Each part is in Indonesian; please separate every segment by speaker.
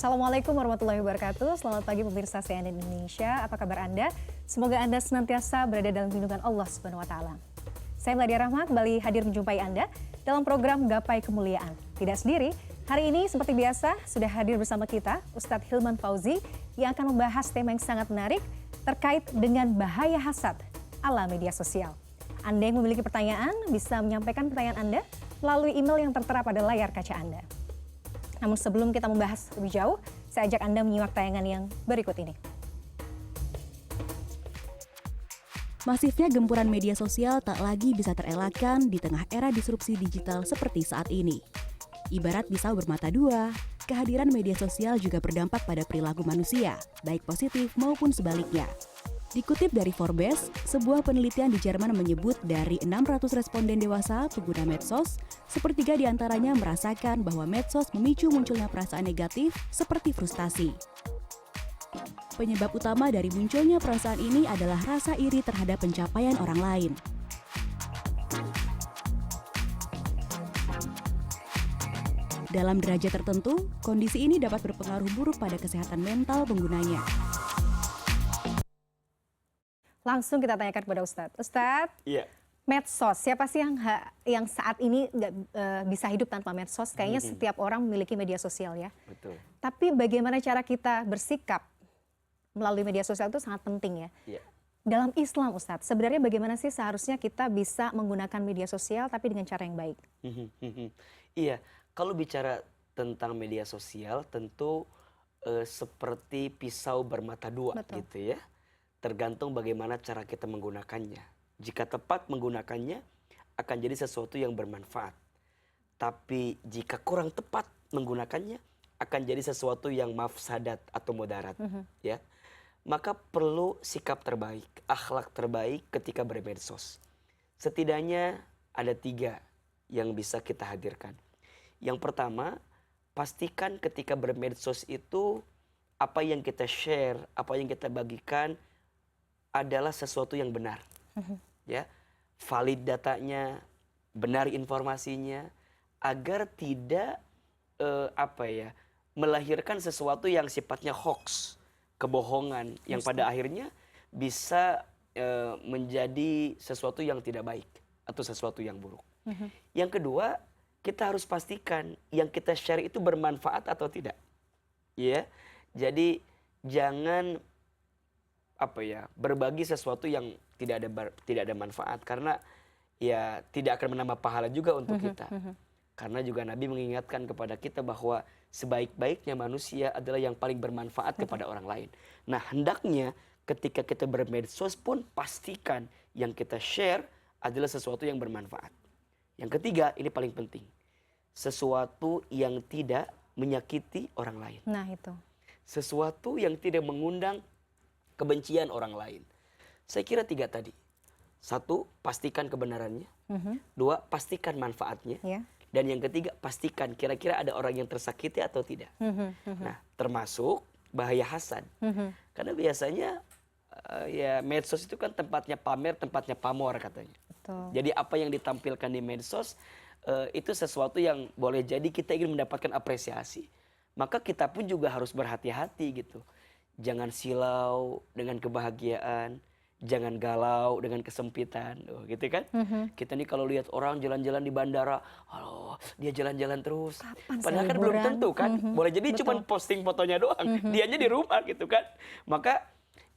Speaker 1: Assalamualaikum warahmatullahi wabarakatuh. Selamat pagi pemirsa CNN Indonesia. Apa kabar Anda? Semoga Anda senantiasa berada dalam lindungan Allah Subhanahu wa taala. Saya Meladia Rahma kembali hadir menjumpai Anda dalam program Gapai Kemuliaan. Tidak sendiri, hari ini seperti biasa sudah hadir bersama kita Ustadz Hilman Fauzi yang akan membahas tema yang sangat menarik terkait dengan bahaya hasad ala media sosial. Anda yang memiliki pertanyaan bisa menyampaikan pertanyaan Anda melalui email yang tertera pada layar kaca Anda. Namun sebelum kita membahas lebih jauh, saya ajak Anda menyimak tayangan yang berikut ini.
Speaker 2: Masifnya gempuran media sosial tak lagi bisa terelakkan di tengah era disrupsi digital seperti saat ini. Ibarat pisau bermata dua, kehadiran media sosial juga berdampak pada perilaku manusia, baik positif maupun sebaliknya. Dikutip dari Forbes, sebuah penelitian di Jerman menyebut dari 600 responden dewasa pengguna medsos, sepertiga diantaranya merasakan bahwa medsos memicu munculnya perasaan negatif seperti frustasi. Penyebab utama dari munculnya perasaan ini adalah rasa iri terhadap pencapaian orang lain. Dalam derajat tertentu, kondisi ini dapat berpengaruh buruk pada kesehatan mental penggunanya.
Speaker 1: Langsung kita tanyakan kepada Ustadz. Ustadz,
Speaker 3: Iya.
Speaker 1: medsos, siapa sih yang saat ini nggak bisa hidup tanpa medsos? Kayaknya setiap orang memiliki media sosial ya.
Speaker 3: Betul.
Speaker 1: Tapi bagaimana cara kita bersikap melalui media sosial itu sangat penting ya.
Speaker 3: Iya.
Speaker 1: Dalam Islam Ustadz, sebenarnya bagaimana sih seharusnya kita bisa menggunakan media sosial tapi dengan cara yang baik?
Speaker 3: Iya, kalau bicara tentang media sosial tentu seperti pisau bermata dua.
Speaker 1: Betul.
Speaker 3: Gitu ya. Tergantung bagaimana cara kita menggunakannya. Jika tepat menggunakannya akan jadi sesuatu yang bermanfaat. Tapi jika kurang tepat menggunakannya akan jadi sesuatu yang mafsadat atau mudarat, ya. Maka perlu sikap terbaik, akhlak terbaik ketika bermedsos. Setidaknya ada 3 yang bisa kita hadirkan. Yang pertama, pastikan ketika bermedsos itu apa yang kita share, apa yang kita bagikan adalah sesuatu yang benar, ya, valid datanya, benar informasinya, agar tidak melahirkan sesuatu yang sifatnya hoax, kebohongan, yang pada akhirnya bisa menjadi sesuatu yang tidak baik atau sesuatu yang buruk. Yang kedua, kita harus pastikan yang kita share itu bermanfaat atau tidak, ya. Jadi jangan berbagi sesuatu yang tidak ada manfaat, karena ya tidak akan menambah pahala juga untuk kita. Karena juga Nabi mengingatkan kepada kita bahwa sebaik-baiknya manusia adalah yang paling bermanfaat kepada orang lain. Nah, hendaknya ketika kita bermedsos pun pastikan yang kita share adalah sesuatu yang bermanfaat. Yang ketiga, ini paling penting. Sesuatu yang tidak menyakiti orang lain.
Speaker 1: Nah itu.
Speaker 3: Sesuatu yang tidak mengundang kebencian orang lain. Saya kira 3 tadi. 1, pastikan kebenarannya. 2, pastikan manfaatnya.
Speaker 1: Ya.
Speaker 3: Dan yang ketiga, pastikan kira-kira ada orang yang tersakiti atau tidak. Nah, termasuk bahaya hasad. Karena biasanya ya medsos itu kan tempatnya pamer, tempatnya pamor katanya.
Speaker 1: Betul.
Speaker 3: Jadi apa yang ditampilkan di medsos itu sesuatu yang boleh jadi kita ingin mendapatkan apresiasi. Maka kita pun juga harus berhati-hati gitu. Jangan silau dengan kebahagiaan, jangan galau dengan kesempitan, gitu kan? Kita nih kalau lihat orang jalan-jalan di bandara, halo, dia jalan-jalan terus.
Speaker 1: Kapan
Speaker 3: Padahal
Speaker 1: saya
Speaker 3: kan belum
Speaker 1: liburan?
Speaker 3: tentu kan, boleh jadi
Speaker 1: Betul.
Speaker 3: cuma posting fotonya doang, dianya di rumah gitu kan. Maka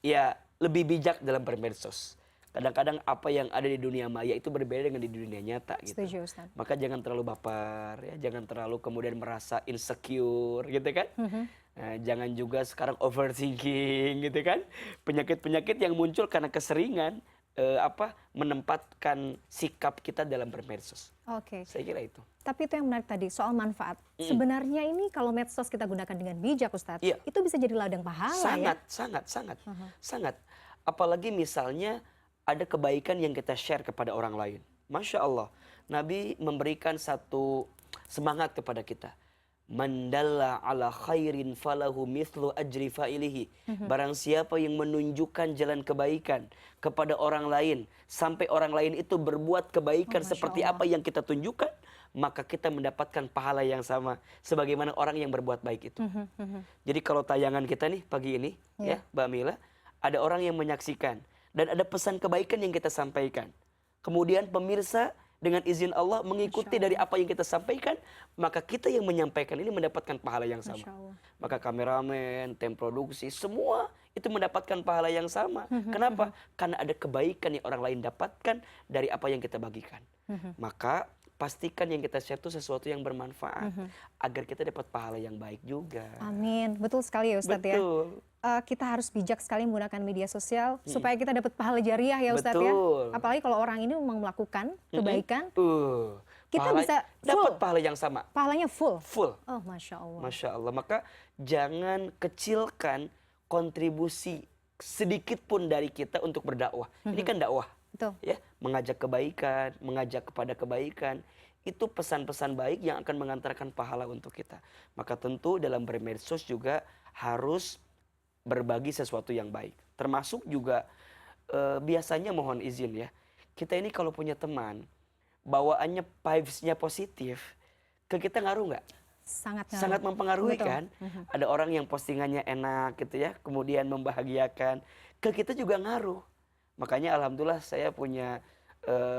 Speaker 3: ya lebih bijak dalam bermedsos. Kadang-kadang apa yang ada di dunia maya itu berbeda dengan di dunia nyata gitu.
Speaker 1: Setuju Ustaz.
Speaker 3: Maka jangan terlalu baper ya, jangan terlalu kemudian merasa insecure gitu kan. Nah, jangan juga sekarang overthinking gitu kan. Penyakit-penyakit yang muncul karena keseringan menempatkan sikap kita dalam bermedsos.
Speaker 1: Oke.
Speaker 3: Saya kira itu.
Speaker 1: Tapi itu yang menarik tadi soal manfaat. Sebenarnya ini kalau medsos kita gunakan dengan bijak Ustadz,
Speaker 3: Iya.
Speaker 1: itu bisa jadi ladang pahala
Speaker 3: Sangat,
Speaker 1: ya.
Speaker 3: sangat. Apalagi misalnya ada kebaikan yang kita share kepada orang lain. Masya Allah, Nabi memberikan satu semangat kepada kita. Man dalla ala khairin falahu mithlu ajri fa'ilihi. Barang siapa yang menunjukkan jalan kebaikan kepada orang lain sampai orang lain itu berbuat kebaikan
Speaker 1: Masya
Speaker 3: seperti
Speaker 1: Allah.
Speaker 3: apa yang kita tunjukkan, maka kita mendapatkan pahala yang sama sebagaimana orang yang berbuat baik itu. Jadi kalau tayangan kita nih pagi ini, ya Mbak Mila, ada orang yang menyaksikan dan ada pesan kebaikan yang kita sampaikan. Kemudian pemirsa dengan izin Allah mengikuti dari apa yang kita sampaikan, maka kita yang menyampaikan ini mendapatkan pahala yang sama. Maka kameramen, tim produksi, semua itu mendapatkan pahala yang sama. Kenapa? Karena ada kebaikan yang orang lain dapatkan dari apa yang kita bagikan. Maka pastikan yang kita share itu sesuatu yang bermanfaat agar kita dapat pahala yang baik juga.
Speaker 1: Amin. Betul sekali ya Ustadz ya. Kita harus bijak sekali menggunakan media sosial supaya kita dapat pahala jariah ya Ustadz ya. Apalagi kalau orang ini memang melakukan kebaikan, kita bisa
Speaker 3: dapat pahala yang sama.
Speaker 1: Pahalanya full.
Speaker 3: Oh,
Speaker 1: Masya Allah.
Speaker 3: Masya Allah. Maka jangan kecilkan kontribusi sedikit pun dari kita untuk berdakwah. Ini kan dakwah.
Speaker 1: Betul.
Speaker 3: Ya, mengajak kebaikan, mengajak kepada kebaikan, itu pesan-pesan baik yang akan mengantarkan pahala untuk kita. Maka tentu dalam bermedsos juga harus berbagi sesuatu yang baik. Termasuk juga biasanya mohon izin ya, kita ini kalau punya teman bawaannya vibes-nya positif, ke kita ngaruh nggak? Sangat mempengaruhi. Betul. Kan? Ada orang yang postingannya enak gitu ya, kemudian membahagiakan, ke kita juga ngaruh. Makanya alhamdulillah saya punya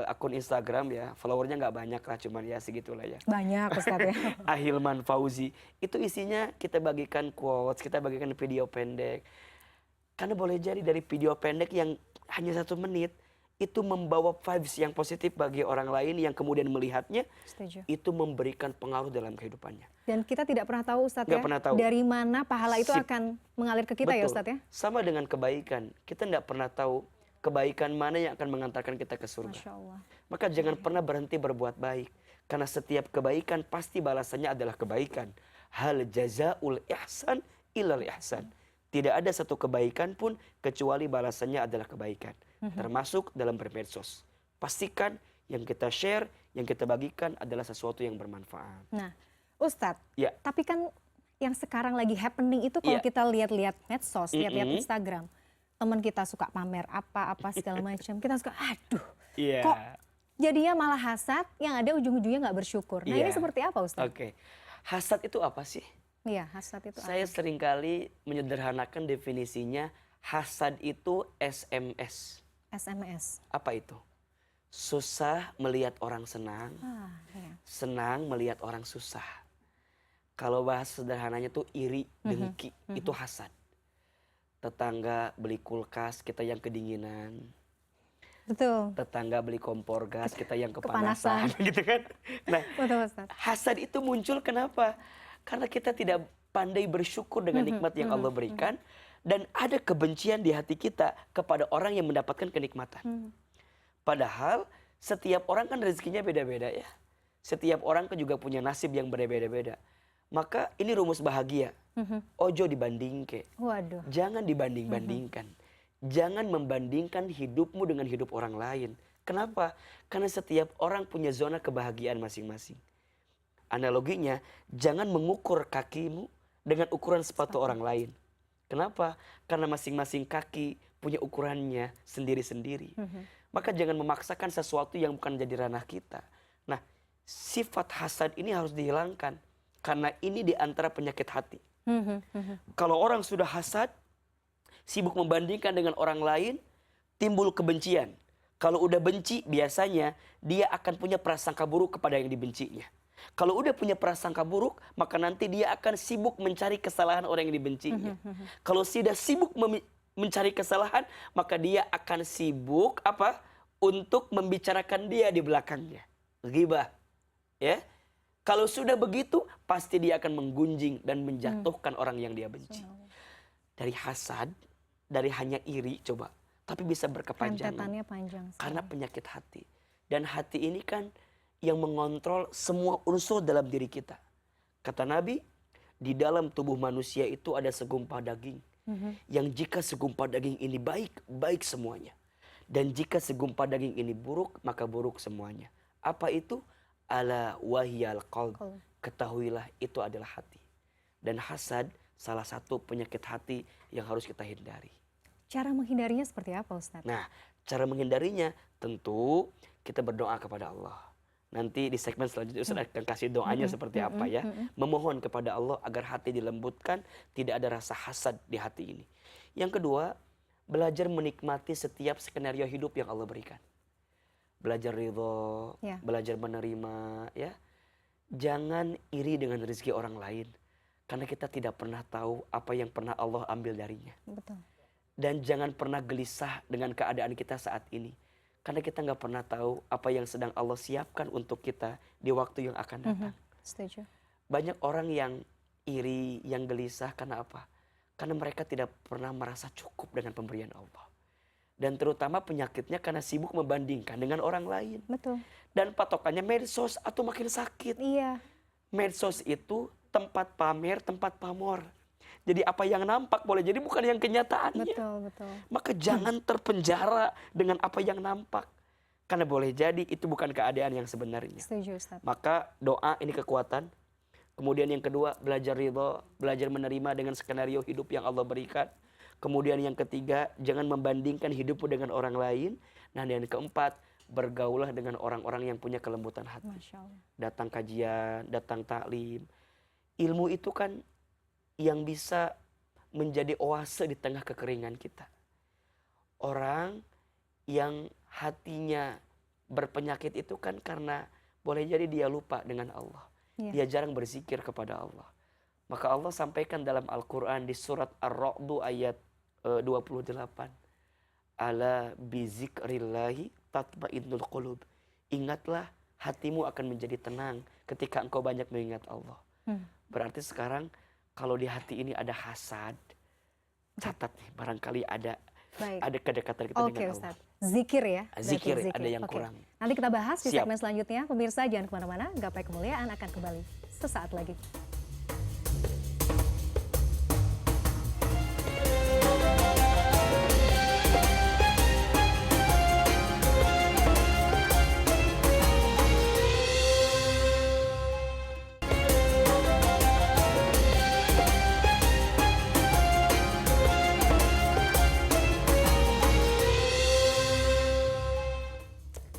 Speaker 3: akun Instagram ya, followernya nggak banyak lah, cuman ya segitulah ya.
Speaker 1: Banyak Ustadz ya.
Speaker 3: Ahilman Fauzi, itu isinya kita bagikan quotes, kita bagikan video pendek. Karena boleh jadi dari video pendek yang hanya 1 menit, itu membawa vibes yang positif bagi orang lain yang kemudian melihatnya.
Speaker 1: Setuju.
Speaker 3: Itu memberikan pengaruh dalam kehidupannya.
Speaker 1: Dan kita tidak pernah tahu Ustadz ya,
Speaker 3: pernah tahu
Speaker 1: dari mana pahala itu akan mengalir ke kita. Betul. Ya Ustadz ya.
Speaker 3: Sama dengan kebaikan, kita tidak pernah tahu kebaikan mana yang akan mengantarkan kita ke surga.
Speaker 1: Masya Allah.
Speaker 3: Maka jangan pernah berhenti berbuat baik. Karena setiap kebaikan pasti balasannya adalah kebaikan. Hal jazaul ihsan ilal ihsan. Tidak ada satu kebaikan pun kecuali balasannya adalah kebaikan. Termasuk dalam bermedsos. Pastikan yang kita share, yang kita bagikan adalah sesuatu yang bermanfaat.
Speaker 1: Nah, Ustadz, tapi kan yang sekarang lagi happening itu kalau kita lihat-lihat medsos, lihat-lihat Instagram, teman kita suka pamer apa segala macam, kita suka kok jadinya malah hasad, yang ada ujung-ujungnya nggak bersyukur. Nah ini seperti apa Ustadz?
Speaker 3: Oke. Hasad itu apa sih?
Speaker 1: Iya, hasad itu
Speaker 3: Saya seringkali menyederhanakan definisinya, hasad itu SMS.
Speaker 1: SMS.
Speaker 3: Apa itu? Susah melihat orang senang, senang melihat orang susah. Kalau bahasa sederhananya tuh iri, dengki, itu hasad. Tetangga beli kulkas, kita yang kedinginan.
Speaker 1: Betul.
Speaker 3: Tetangga beli kompor gas, kita yang kepanasan. Gitu kan? Nah,
Speaker 1: betul, Ustaz.
Speaker 3: Hasad itu muncul kenapa? Karena kita tidak pandai bersyukur dengan nikmat yang Allah berikan. Dan ada kebencian di hati kita kepada orang yang mendapatkan kenikmatan. Padahal setiap orang kan rezekinya beda-beda ya. Setiap orang kan juga punya nasib yang berbeda-beda. Maka ini rumus bahagia. Ojo dibandingke.
Speaker 1: Waduh.
Speaker 3: Jangan dibanding-bandingkan. Jangan membandingkan hidupmu dengan hidup orang lain. Kenapa? Karena setiap orang punya zona kebahagiaan masing-masing. Analoginya, jangan mengukur kakimu dengan ukuran sepatu orang lain. Kenapa? Karena masing-masing kaki punya ukurannya sendiri-sendiri. Maka jangan memaksakan sesuatu yang bukan jadi ranah kita. Nah, sifat hasad ini harus dihilangkan. Karena ini diantara penyakit hati. Kalau orang sudah hasad, sibuk membandingkan dengan orang lain, timbul kebencian. Kalau udah benci, biasanya dia akan punya prasangka buruk kepada yang dibencinya. Kalau udah punya prasangka buruk, maka nanti dia akan sibuk mencari kesalahan orang yang dibencinya. Kalau sudah sibuk mencari kesalahan, maka dia akan sibuk untuk membicarakan dia di belakangnya. Ghibah. Ya. Kalau sudah begitu, pasti dia akan menggunjing dan menjatuhkan orang yang dia benci. Dari hasad, dari hanya iri, coba. Tapi bisa berkepanjangan.
Speaker 1: Rentetannya panjang.
Speaker 3: Karena penyakit hati. Dan hati ini kan yang mengontrol semua unsur dalam diri kita. Kata Nabi, di dalam tubuh manusia itu ada segumpal daging. Yang jika segumpal daging ini baik, baik semuanya. Dan jika segumpal daging ini buruk, maka buruk semuanya. Apa itu? Ala wahiyal qalb. Ketahuilah itu adalah hati. Dan hasad salah satu penyakit hati yang harus kita hindari.
Speaker 1: Cara menghindarinya seperti apa Ustaz?
Speaker 3: Nah, cara menghindarinya tentu kita berdoa kepada Allah. Nanti di segmen selanjutnya Ustaz akan kasih doanya seperti apa ya. Memohon kepada Allah agar hati dilembutkan, tidak ada rasa hasad di hati ini. Yang kedua, belajar menikmati setiap skenario hidup yang Allah berikan. Belajar ridho, belajar menerima ya. Jangan iri dengan rezeki orang lain, karena kita tidak pernah tahu apa yang pernah Allah ambil darinya.
Speaker 1: Betul.
Speaker 3: Dan jangan pernah gelisah dengan keadaan kita saat ini, karena kita nggak pernah tahu apa yang sedang Allah siapkan untuk kita di waktu yang akan datang.
Speaker 1: Setuju.
Speaker 3: Banyak orang yang iri, yang gelisah karena apa? Karena mereka tidak pernah merasa cukup dengan pemberian Allah. Dan terutama penyakitnya karena sibuk membandingkan dengan orang lain.
Speaker 1: Betul.
Speaker 3: Dan patokannya medsos atau makin sakit.
Speaker 1: Iya.
Speaker 3: Medsos itu tempat pamer, tempat pamor. Jadi apa yang nampak boleh jadi bukan yang kenyataannya.
Speaker 1: Betul.
Speaker 3: Maka jangan terpenjara dengan apa yang nampak. Karena boleh jadi itu bukan keadaan yang sebenarnya.
Speaker 1: Setuju, Ustaz.
Speaker 3: Maka doa ini kekuatan. Kemudian yang kedua, belajar ridho, belajar menerima dengan skenario hidup yang Allah berikan. Kemudian yang ketiga, jangan membandingkan hidupmu dengan orang lain. Nah, dan yang keempat, bergaulah dengan orang-orang yang punya kelembutan hati.
Speaker 1: Masya Allah.
Speaker 3: Datang kajian, datang taklim. Ilmu itu kan yang bisa menjadi oase di tengah kekeringan kita. Orang yang hatinya berpenyakit itu kan karena boleh jadi dia lupa dengan Allah. Dia jarang berzikir kepada Allah. Maka Allah sampaikan dalam Al-Quran di surat Ar-Ra'd ayat 28. Ala bizikrillahi tatma'innul qulub. Ingatlah, hatimu akan menjadi tenang ketika engkau banyak mengingat Allah. Berarti sekarang kalau di hati ini ada hasad, catat nih, barangkali ada kedekatan kita dengan Allah.
Speaker 1: Ustaz. Zikir ya.
Speaker 3: Zikir, ada yang kurang.
Speaker 1: Nanti kita bahas di segmen selanjutnya. Pemirsa jangan kemana-mana, Gapai Kemuliaan akan kembali sesaat lagi.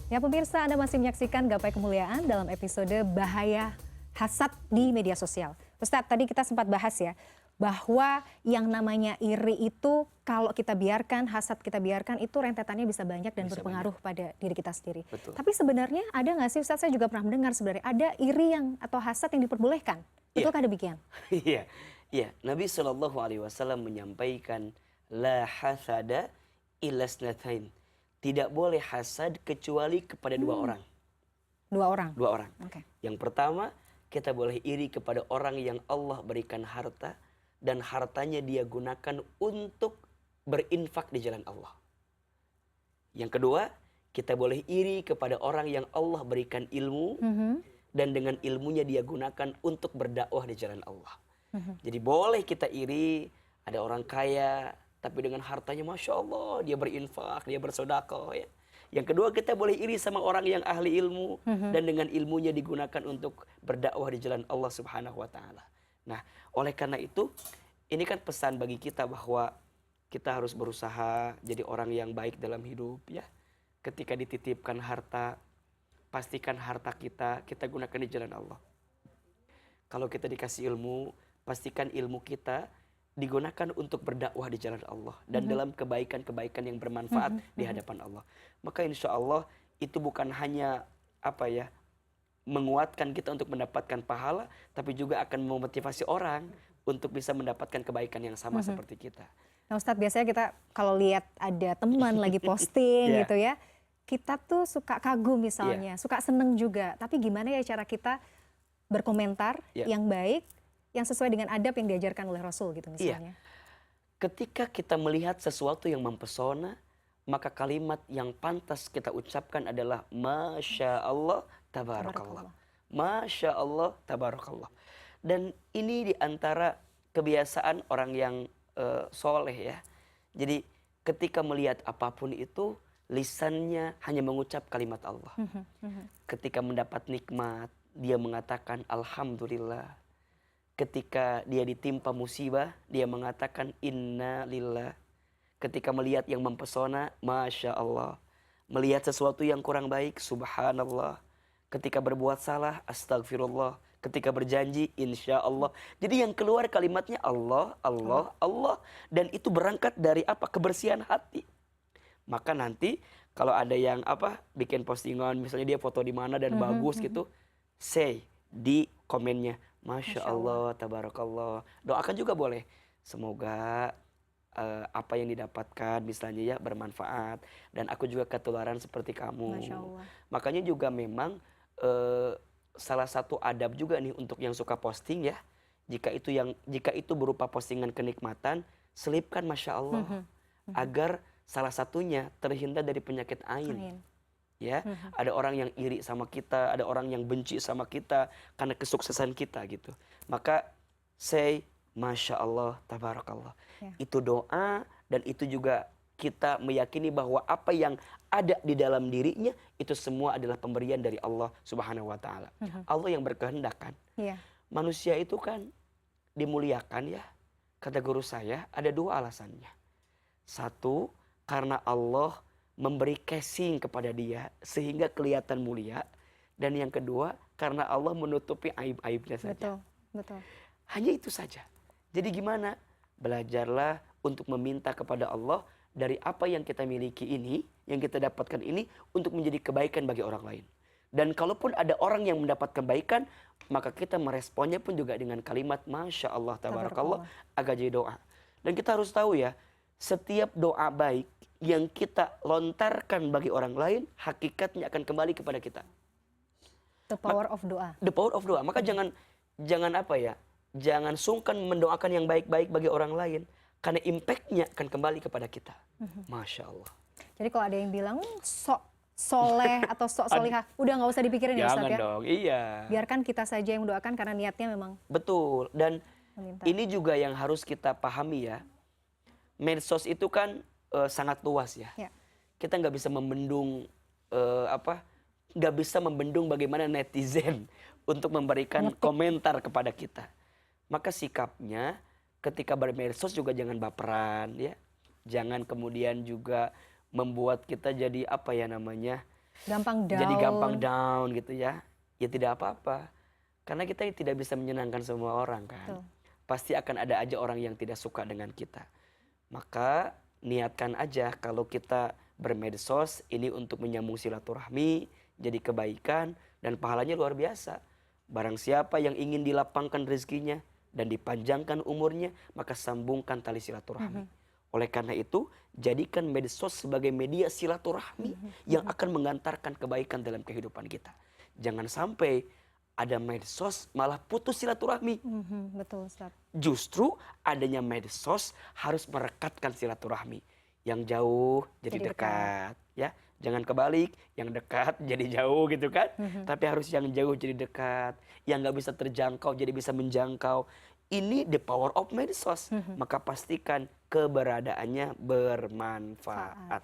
Speaker 1: Ya pemirsa, Anda masih menyaksikan Gapai Kemuliaan dalam episode Bahaya Hasad di Media Sosial. Ustadz, tadi kita sempat bahas ya, bahwa yang namanya iri itu kalau kita biarkan, hasad kita biarkan, itu rentetannya bisa banyak dan berpengaruh pada diri kita sendiri.
Speaker 3: Betul.
Speaker 1: Tapi sebenarnya ada nggak sih Ustadz, saya juga pernah mendengar sebenarnya ada iri yang atau hasad yang diperbolehkan. Betulkah demikian?
Speaker 3: Iya, Nabi SAW menyampaikan, la hasada illa snatain. Tidak boleh hasad kecuali kepada dua orang.
Speaker 1: Dua orang.
Speaker 3: Okay. Yang pertama, kita boleh iri kepada orang yang Allah berikan harta dan hartanya dia gunakan untuk berinfak di jalan Allah. Yang kedua, kita boleh iri kepada orang yang Allah berikan ilmu dan dengan ilmunya dia gunakan untuk berdakwah di jalan Allah. Jadi boleh kita iri, ada orang kaya tapi dengan hartanya Masya Allah dia berinfak, dia bersedekah ya. Yang kedua, kita boleh iri sama orang yang ahli ilmu dan dengan ilmunya digunakan untuk berdakwah di jalan Allah Subhanahu wa taala. Nah, oleh karena itu ini kan pesan bagi kita bahwa kita harus berusaha jadi orang yang baik dalam hidup ya. Ketika dititipkan harta, pastikan harta kita gunakan di jalan Allah. Kalau kita dikasih ilmu, pastikan ilmu kita digunakan untuk berdakwah di jalan Allah dan dalam kebaikan-kebaikan yang bermanfaat di hadapan Allah. Maka insya Allah itu bukan hanya menguatkan kita untuk mendapatkan pahala, tapi juga akan memotivasi orang untuk bisa mendapatkan kebaikan yang sama seperti kita.
Speaker 1: Nah Ustadz, biasanya kita kalau lihat ada teman lagi posting gitu ya, kita tuh suka kagum misalnya, suka seneng juga. Tapi gimana ya cara kita berkomentar yang baik, yang sesuai dengan adab yang diajarkan oleh Rasul gitu misalnya.
Speaker 3: Ketika kita melihat sesuatu yang mempesona, maka kalimat yang pantas kita ucapkan adalah Masya Allah Tabarakallah. Masya Allah Tabarakallah. Dan ini diantara kebiasaan orang yang soleh ya. Jadi ketika melihat apapun itu, lisannya hanya mengucap kalimat Allah. Ketika mendapat nikmat, dia mengatakan Alhamdulillah. Ketika dia ditimpa musibah, dia mengatakan Inna lillah. Ketika melihat yang mempesona, Masya Allah. Melihat sesuatu yang kurang baik, Subhanallah. Ketika berbuat salah, astagfirullah. Ketika berjanji, insya Allah. Jadi yang keluar kalimatnya Allah, Allah, Allah. Dan itu berangkat dari apa? Kebersihan hati. Maka nanti kalau ada yang apa bikin postingan, misalnya dia foto di mana dan bagus gitu, say di komennya, Masya Allah, tabarakallah. Doakan juga boleh. Semoga apa yang didapatkan misalnya ya bermanfaat dan aku juga ketularan seperti kamu.
Speaker 1: Masya Allah.
Speaker 3: Makanya juga memang salah satu adab juga nih untuk yang suka posting ya. Jika itu berupa postingan kenikmatan, selipkan Masya Allah agar salah satunya terhindar dari penyakit ain. Ya, ada orang yang iri sama kita, ada orang yang benci sama kita karena kesuksesan kita gitu. Maka say Masya Allah, tabarakallah.
Speaker 1: Ya.
Speaker 3: Itu doa dan itu juga kita meyakini bahwa apa yang ada di dalam dirinya itu semua adalah pemberian dari Allah Subhanahu wa taala. Allah yang berkehendak kan.
Speaker 1: Iya.
Speaker 3: Manusia itu kan dimuliakan ya. Kata guru saya ada dua alasannya. Satu, karena Allah memberi casing kepada dia sehingga kelihatan mulia. Dan yang kedua, karena Allah menutupi aib-aibnya saja.
Speaker 1: Betul, betul.
Speaker 3: Hanya itu saja. Jadi gimana? Belajarlah untuk meminta kepada Allah dari apa yang kita miliki ini, yang kita dapatkan ini untuk menjadi kebaikan bagi orang lain. Dan kalaupun ada orang yang mendapatkan kebaikan, maka kita meresponnya pun juga dengan kalimat Masya Allah, tabarakallah, agar jadi doa. Dan kita harus tahu ya, setiap doa baik yang kita lontarkan bagi orang lain, hakikatnya akan kembali kepada kita.
Speaker 1: The power of doa.
Speaker 3: The power of doa. Maka jangan apa ya, jangan sungkan mendoakan yang baik-baik bagi orang lain. Karena impactnya akan kembali kepada kita. Masya Allah.
Speaker 1: Jadi kalau ada yang bilang sok soleh atau sok solihah, udah nggak usah dipikirin ya Ustaz ya.
Speaker 3: Jangan dong, iya.
Speaker 1: Biarkan kita saja yang mendoakan karena niatnya memang
Speaker 3: Betul. Dan
Speaker 1: meminta.
Speaker 3: ini juga yang harus kita pahami ya. Medsos itu kan sangat luas ya.
Speaker 1: Ya.
Speaker 3: Kita nggak bisa membendung nggak bisa membendung bagaimana netizen untuk memberikan komentar kepada kita. Maka sikapnya ketika bermedsos juga jangan baperan ya. Jangan kemudian juga membuat kita jadi apa ya namanya?
Speaker 1: Gampang down.
Speaker 3: Jadi gampang down gitu ya. Ya tidak apa-apa. Karena kita tidak bisa menyenangkan semua orang kan.
Speaker 1: Betul.
Speaker 3: Pasti akan ada aja orang yang tidak suka dengan kita. Maka niatkan aja kalau kita bermedsos ini untuk menyambung silaturahmi, jadi kebaikan dan pahalanya luar biasa. Barang siapa yang ingin dilapangkan rezekinya dan dipanjangkan umurnya, maka sambungkan tali silaturahmi. Oleh karena itu, jadikan medsos sebagai media silaturahmi yang akan mengantarkan kebaikan dalam kehidupan kita. Jangan sampai ada medsos malah putus silaturahmi.
Speaker 1: Betul Ustaz.
Speaker 3: Justru adanya medsos harus merekatkan silaturahmi. Yang jauh jadi dekat. Ya, jangan kebalik, yang dekat jadi jauh gitu kan. Tapi harus yang jauh jadi dekat. Yang gak bisa terjangkau jadi bisa menjangkau. Ini the power of medsos. Maka pastikan keberadaannya bermanfaat.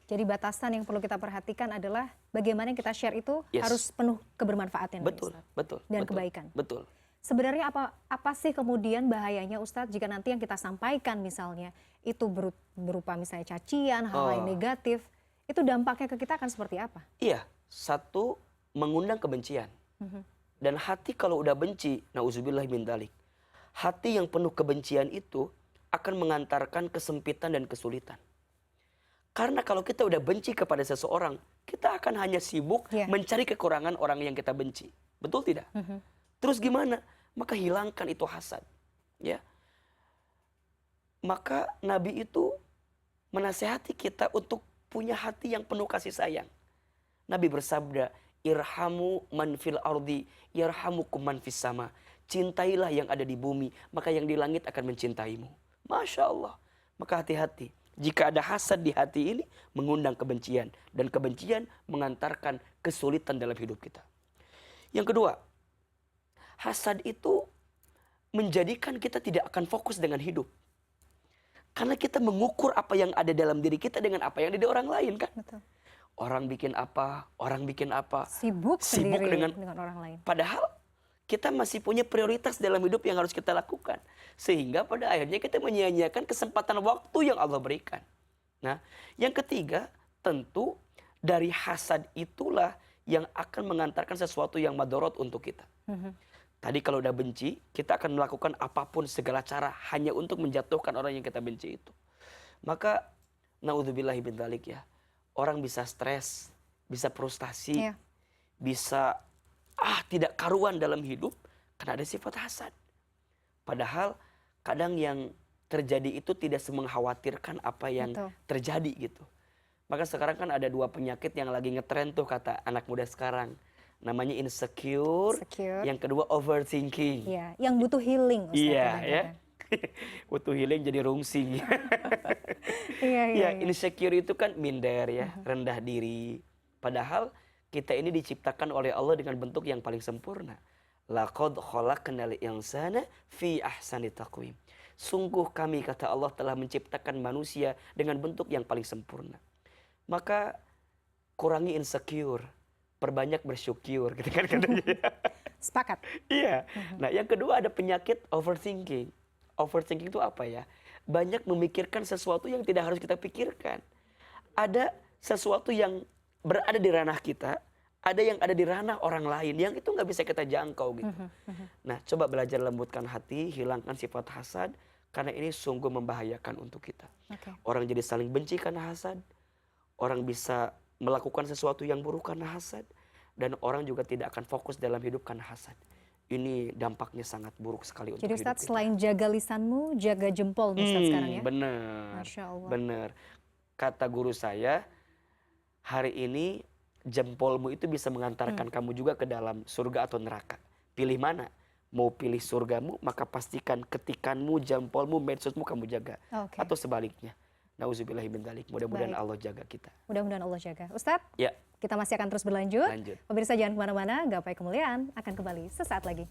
Speaker 1: Jadi batasan yang perlu kita perhatikan adalah bagaimana yang kita share itu
Speaker 3: Yes.
Speaker 1: harus penuh kebermanfaatan.
Speaker 3: Betul,
Speaker 1: Ustaz.
Speaker 3: betul.
Speaker 1: Dan
Speaker 3: betul,
Speaker 1: kebaikan.
Speaker 3: Betul.
Speaker 1: Sebenarnya apa sih kemudian bahayanya Ustadz jika nanti yang kita sampaikan misalnya itu berupa misalnya cacian, hal lain negatif, itu dampaknya ke kita akan seperti apa?
Speaker 3: Iya, satu mengundang kebencian. Dan hati kalau udah benci, nauzubillah min dzalik. Hati yang penuh kebencian itu akan mengantarkan kesempitan dan kesulitan. Karena kalau kita udah benci kepada seseorang, kita akan hanya sibuk mencari kekurangan orang yang kita benci. Betul tidak? Terus gimana? Maka hilangkan itu hasad. Ya. Maka Nabi itu menasihati kita untuk punya hati yang penuh kasih sayang. Nabi bersabda, irhamu man fil ardi, yarhamukum man fis sama. Cintailah yang ada di bumi, maka yang di langit akan mencintaimu. Masya Allah. Maka hati-hati. Jika ada hasad di hati ini, mengundang kebencian. Dan kebencian mengantarkan kesulitan dalam hidup kita. Yang kedua, hasad itu menjadikan kita tidak akan fokus dengan hidup. Karena kita mengukur apa yang ada dalam diri kita dengan apa yang ada di orang lain kan.
Speaker 1: Betul.
Speaker 3: Orang bikin apa, orang bikin apa.
Speaker 1: Sibuk sendiri
Speaker 3: dengan
Speaker 1: orang lain.
Speaker 3: Padahal kita masih punya prioritas dalam hidup yang harus kita lakukan. Sehingga pada akhirnya kita menyia-nyiakan kesempatan waktu yang Allah berikan. Nah, yang ketiga tentu dari hasad itulah yang akan mengantarkan sesuatu yang madorot untuk kita. Tadi kalau udah benci, kita akan melakukan apapun segala cara hanya untuk menjatuhkan orang yang kita benci itu. Maka naudzubillahi min dzalik ya. Orang bisa stres, bisa frustasi,
Speaker 1: Iya.
Speaker 3: bisa tidak karuan dalam hidup karena ada sifat hasad. Padahal kadang yang terjadi itu tidak semengkhawatirkan apa yang
Speaker 1: Betul.
Speaker 3: terjadi gitu. Maka sekarang kan ada 2 penyakit yang lagi ngetren tuh kata anak muda sekarang. Namanya insecure,
Speaker 1: Insecure.
Speaker 3: yang kedua overthinking.
Speaker 1: Iya, yang butuh healing Ustaz.
Speaker 3: Iya
Speaker 1: kadang-kadang.
Speaker 3: ya. Butuh healing jadi rungsing.
Speaker 1: Iya, iya,
Speaker 3: Ya,
Speaker 1: iya.
Speaker 3: insecure itu kan minder ya, rendah diri. Padahal kita ini diciptakan oleh Allah dengan bentuk yang paling sempurna. Laqad khalaqnal insana fi ahsani taqwim. Sungguh kami, kata Allah, telah menciptakan manusia dengan bentuk yang paling sempurna. Maka kurangi insecure, perbanyak bersyukur gitu kan katanya.
Speaker 1: Sepakat.
Speaker 3: Iya. Nah, yang kedua ada penyakit overthinking. Overthinking itu apa ya? Banyak memikirkan sesuatu yang tidak harus kita pikirkan. Ada sesuatu yang berada di ranah kita, ada yang ada di ranah orang lain yang itu nggak bisa kita jangkau gitu. Nah, coba belajar lembutkan hati, hilangkan sifat hasad, karena ini sungguh membahayakan untuk kita.
Speaker 1: Oke.
Speaker 3: Orang jadi saling benci karena hasad, orang bisa melakukan sesuatu yang buruk karena hasad, dan orang juga tidak akan fokus dalam hidup karena hasad. Ini dampaknya sangat buruk sekali untuk
Speaker 1: Jadi
Speaker 3: hidup
Speaker 1: Ustadz,
Speaker 3: kita.
Speaker 1: selain jaga lisanmu, jaga jempolmu Ustadz sekarang ya.
Speaker 3: Benar.
Speaker 1: Masya Allah.
Speaker 3: Benar. Kata guru saya, hari ini jempolmu itu bisa mengantarkan kamu juga ke dalam surga atau neraka. Pilih mana? Mau pilih surgamu, maka pastikan ketikanmu, jempolmu, medsosmu kamu jaga.
Speaker 1: Oke.
Speaker 3: Atau sebaliknya. Nauzubillahi min dzalik. Mudah-mudahan
Speaker 1: Baik.
Speaker 3: Allah jaga kita.
Speaker 1: Mudah-mudahan Allah jaga. Ustadz,
Speaker 3: Ya,
Speaker 1: kita masih akan terus berlanjut.
Speaker 3: lanjut.
Speaker 1: Pemirsa jangan kemana-mana, Gapai Kemuliaan akan kembali sesaat lagi.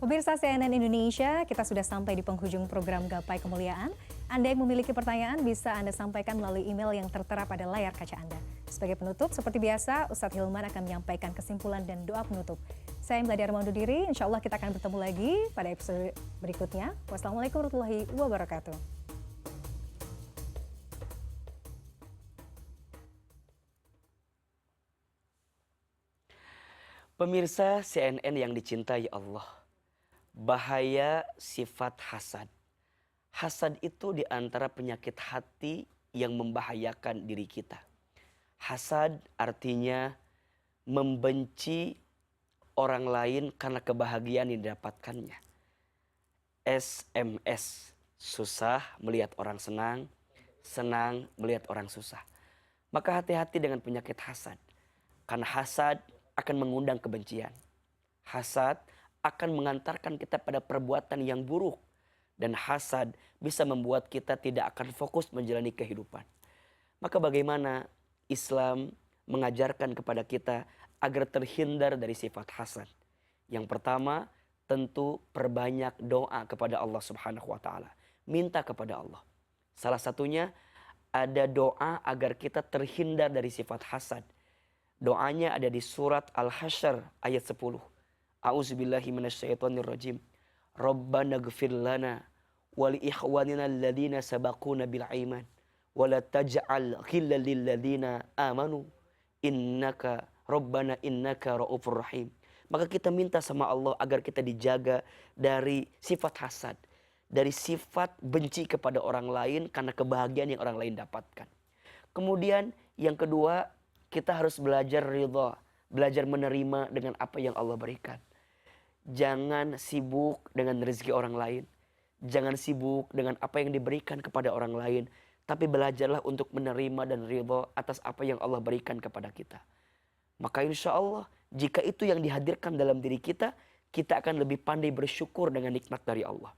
Speaker 1: Pemirsa CNN Indonesia, kita sudah sampai di penghujung program Gapai Kemuliaan. Anda yang memiliki pertanyaan bisa Anda sampaikan melalui email yang tertera pada layar kaca Anda. Sebagai penutup, seperti biasa, Ustadz Hilman akan menyampaikan kesimpulan dan doa penutup. Saya Meladia Armando diri, insya Allah kita akan bertemu lagi pada episode berikutnya. Wassalamualaikum warahmatullahi wabarakatuh.
Speaker 3: Pemirsa CNN yang dicintai Allah, bahaya sifat hasad. Hasad itu di antara penyakit hati yang membahayakan diri kita. Hasad artinya membenci orang lain karena kebahagiaan yang didapatkannya. SMS, susah melihat orang senang, senang melihat orang susah. Maka hati-hati dengan penyakit hasad. Karena hasad akan mengundang kebencian. Hasad akan mengantarkan kita pada perbuatan yang buruk. Dan hasad bisa membuat kita tidak akan fokus menjalani kehidupan. Maka bagaimana Islam mengajarkan kepada kita agar terhindar dari sifat hasad? Yang pertama, tentu perbanyak doa kepada Allah Subhanahu wa taala. Minta kepada Allah. Salah satunya ada doa agar kita terhindar dari sifat hasad. Doanya ada di surat Al-Hasyr ayat 10. A'udzubillahi minasyaitonirrajim. Rabbana ighfir lana wa li ikhwanina alladhina sabaquna bil iman wa la taj'al ghillan lil ladzina amanu innaka Rabbana innaka raufur rahim. Maka kita minta sama Allah agar kita dijaga dari sifat hasad, dari sifat benci kepada orang lain karena kebahagiaan yang orang lain dapatkan. Kemudian yang kedua, kita harus belajar ridha, belajar menerima dengan apa yang Allah berikan. Jangan sibuk dengan rezeki orang lain. Jangan sibuk dengan apa yang diberikan kepada orang lain. Tapi belajarlah untuk menerima dan ridha atas apa yang Allah berikan kepada kita. Maka insya Allah, jika itu yang dihadirkan dalam diri kita, kita akan lebih pandai bersyukur dengan nikmat dari Allah.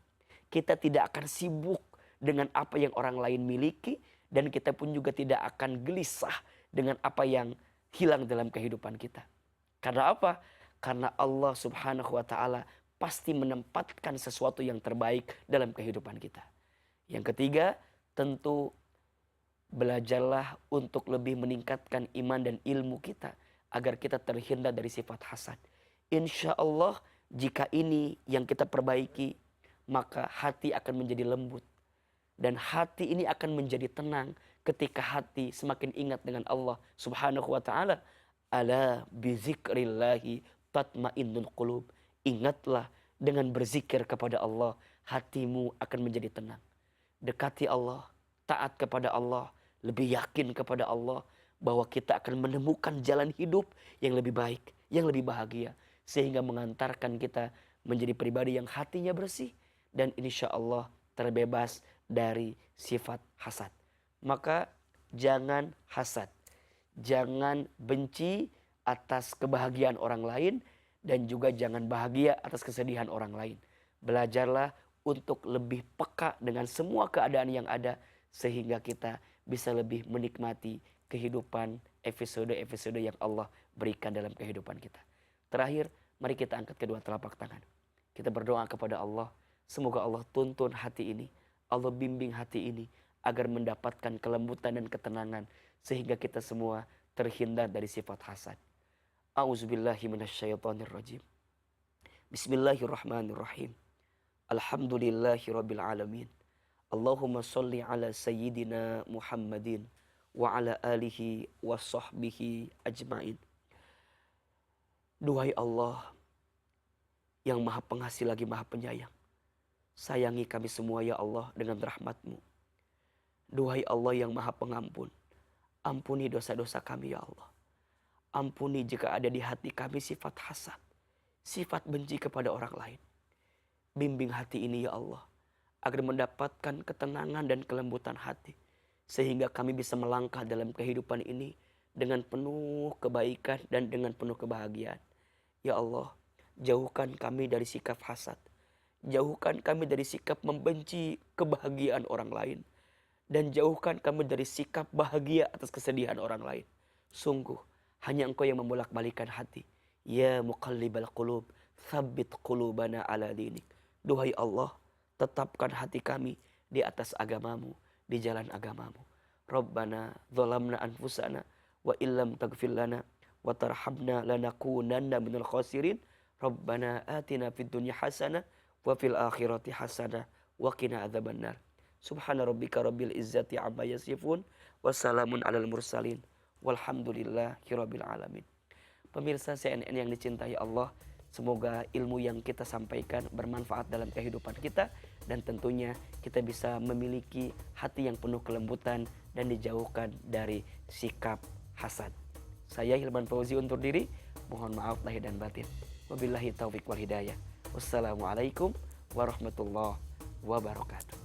Speaker 3: Kita tidak akan sibuk dengan apa yang orang lain miliki, dan kita pun juga tidak akan gelisah dengan apa yang hilang dalam kehidupan kita. Karena apa? Karena Allah Subhanahu wa taala pasti menempatkan sesuatu yang terbaik dalam kehidupan kita. Yang ketiga, tentu belajarlah untuk lebih meningkatkan iman dan ilmu kita agar kita terhindar dari sifat hasad. Insya Allah jika ini yang kita perbaiki, maka hati akan menjadi lembut. Dan hati ini akan menjadi tenang ketika hati semakin ingat dengan Allah subhanahu wa ta'ala. Ala bizikrillahi tatmainnul qulub. Ingatlah, dengan berzikir kepada Allah, hatimu akan menjadi tenang. Dekati Allah, taat kepada Allah, lebih yakin kepada Allah bahwa kita akan menemukan jalan hidup yang lebih baik, yang lebih bahagia, sehingga mengantarkan kita menjadi pribadi yang hatinya bersih dan insya Allah terbebas dari sifat hasad. Maka jangan hasad, jangan benci atas kebahagiaan orang lain, dan juga jangan bahagia atas kesedihan orang lain. Belajarlah untuk lebih peka dengan semua keadaan yang ada, sehingga kita bisa lebih menikmati kehidupan episode-episode yang Allah berikan dalam kehidupan kita. Terakhir, mari kita angkat kedua telapak tangan. Kita berdoa kepada Allah, semoga Allah tuntun hati ini, Allah bimbing hati ini, agar mendapatkan kelembutan dan ketenangan, sehingga kita semua terhindar dari sifat hasad. A'udzubillahi minasyaitonirrajim. Bismillahirrahmanirrahim. Alhamdulillahi rabbil alamin. Allahumma salli ala sayyidina Muhammadin wa ala alihi wa sahbihi ajmain. Duhai Allah yang maha pengasih lagi maha penyayang, sayangi kami semua ya Allah dengan rahmat-Mu. Duhai Allah yang maha pengampun, ampuni dosa-dosa kami ya Allah. Ampuni jika ada di hati kami sifat hasad, sifat benci kepada orang lain. Bimbing hati ini ya Allah, agar mendapatkan ketenangan dan kelembutan hati, sehingga kami bisa melangkah dalam kehidupan ini dengan penuh kebaikan dan dengan penuh kebahagiaan. Ya Allah, jauhkan kami dari sikap hasad, jauhkan kami dari sikap membenci kebahagiaan orang lain, dan jauhkan kami dari sikap bahagia atas kesedihan orang lain. Sungguh, hanya Engkau yang membolak-balikan hati. Ya muqallibal qulub, tsabbit qulubana ala dinik. Duhai Allah, tetapkan hati kami di atas agamamu, di jalan agamamu. Rabbana zalamna anfusana wa illam taghfir lana wa tarhamna lanakunanna minal khasirin. Rabbana atina fid dunya hasanah wa fil akhirati hasanah wa qina adzabannar. Subhana rabbika rabbil izzati amma yasifun wa salamun alal mursalin walhamdulillahi rabbil alamin. Pemirsa CNN yang dicintai Allah, semoga ilmu yang kita sampaikan bermanfaat dalam kehidupan kita, dan tentunya kita bisa memiliki hati yang penuh kelembutan dan dijauhkan dari sikap hasad. Saya Hilman Fauzi undur diri, mohon maaf lahir dan batin. Wabillahi taufiq wal hidayah. Wassalamualaikum warahmatullahi wabarakatuh.